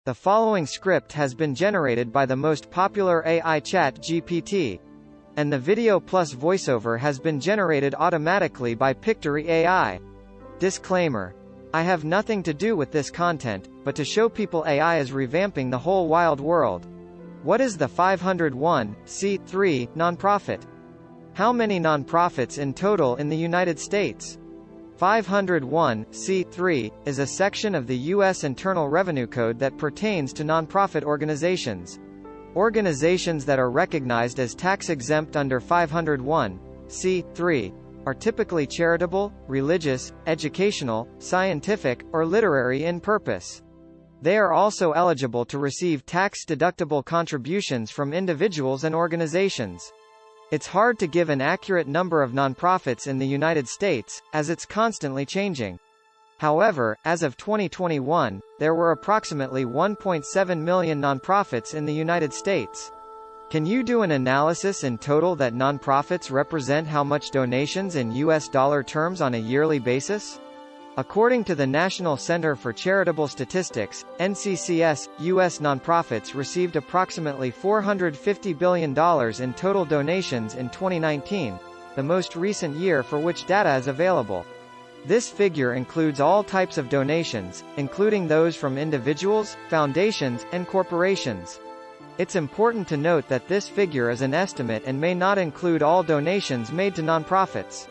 The following script has been generated by the most popular AI ChatGPT, and the video plus voiceover has been generated automatically by Pictory AI. Disclaimer: I have nothing to do with this content, but to show people AI is revamping the whole wild world. What is the 501(c)(3) nonprofit? How many nonprofits in total in the United States? 501(c)(3) is a section of the U.S. Internal Revenue Code that pertains to nonprofit organizations. Organizations that are recognized as tax-exempt under 501(c)(3) are typically charitable, religious, educational, scientific, or literary in purpose. They are also eligible to receive tax-deductible contributions from individuals and organizations. It's hard to give an accurate number of nonprofits in the United States, as it's constantly changing. However, as of 2021, there were approximately 1.7 million nonprofits in the United States. Can you do an analysis in total that nonprofits represent how much donations in US dollar terms on a yearly basis? According to the National Center for Charitable Statistics, NCCS, U.S. nonprofits received approximately $450 billion in total donations in 2019, the most recent year for which data is available. This figure includes all types of donations, including those from individuals, foundations, and corporations. It's important to note that this figure is an estimate and may not include all donations made to nonprofits.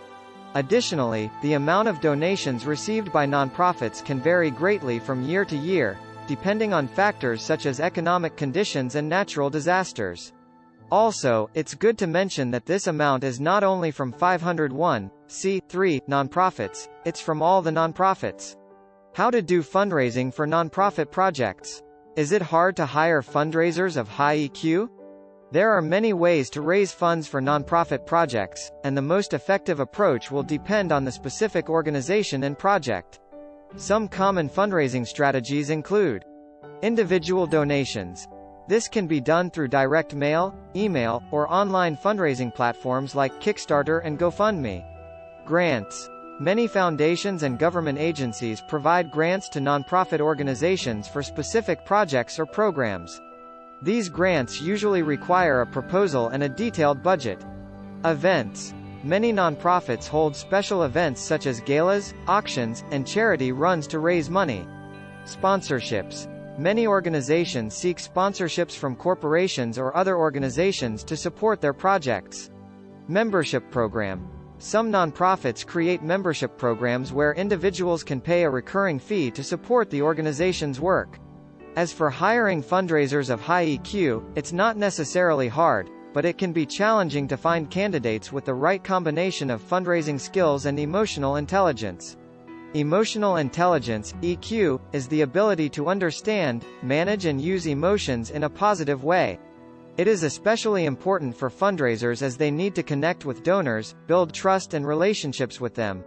Additionally, the amount of donations received by nonprofits can vary greatly from year to year, depending on factors such as economic conditions and natural disasters. Also, it's good to mention that this amount is not only from 501(c)(3) nonprofits, it's from all the nonprofits. How to do fundraising for nonprofit projects? Is it hard to hire fundraisers of high EQ? There are many ways to raise funds for nonprofit projects, and the most effective approach will depend on the specific organization and project. Some common fundraising strategies include individual donations. This can be done through direct mail, email, or online fundraising platforms like Kickstarter and GoFundMe. Grants. Many foundations and government agencies provide grants to nonprofit organizations for specific projects or programs. These grants usually require a proposal and a detailed budget. Events. Many nonprofits hold special events such as galas, auctions, and charity runs to raise money. Sponsorships. Many organizations seek sponsorships from corporations or other organizations to support their projects. Membership program. Some nonprofits create membership programs where individuals can pay a recurring fee to support the organization's work. As for hiring fundraisers of high EQ, it's not necessarily hard, but it can be challenging to find candidates with the right combination of fundraising skills and emotional intelligence. Emotional intelligence, EQ, is the ability to understand, manage and use emotions in a positive way. It is especially important for fundraisers as they need to connect with donors, build trust and relationships with them.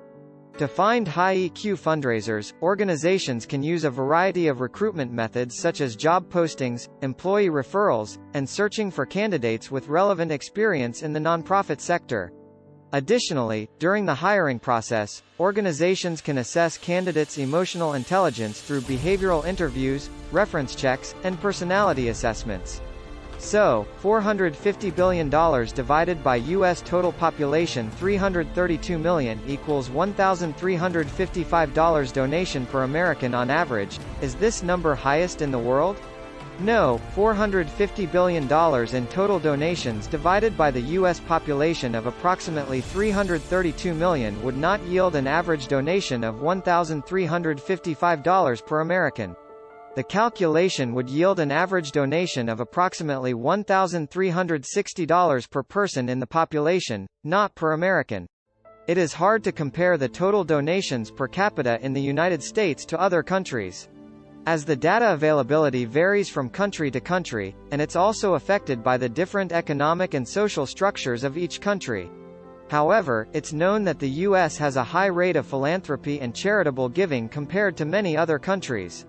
To find high EQ fundraisers, organizations can use a variety of recruitment methods such as job postings, employee referrals, and searching for candidates with relevant experience in the nonprofit sector. Additionally, during the hiring process, organizations can assess candidates' emotional intelligence through behavioral interviews, reference checks, and personality assessments. So, $450 billion divided by U.S. total population 332 million equals $1,355 donation per American on average. Is this number highest in the world? No, $450 billion in total donations divided by the U.S. population of approximately 332 million would not yield an average donation of $1,355 per American. The calculation would yield an average donation of approximately $1,360 per person in the population, not per American. It is hard to compare the total donations per capita in the United States to other countries, as the data availability varies from country to country, and it's also affected by the different economic and social structures of each country. However, it's known that the U.S. has a high rate of philanthropy and charitable giving compared to many other countries.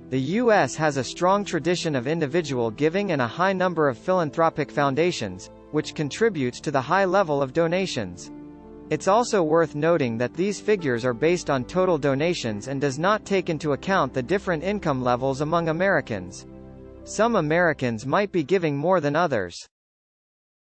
The U.S. has a strong tradition of individual giving and a high number of philanthropic foundations, which contributes to the high level of donations. It's also worth noting that these figures are based on total donations and does not take into account the different income levels among Americans. Some Americans might be giving more than others.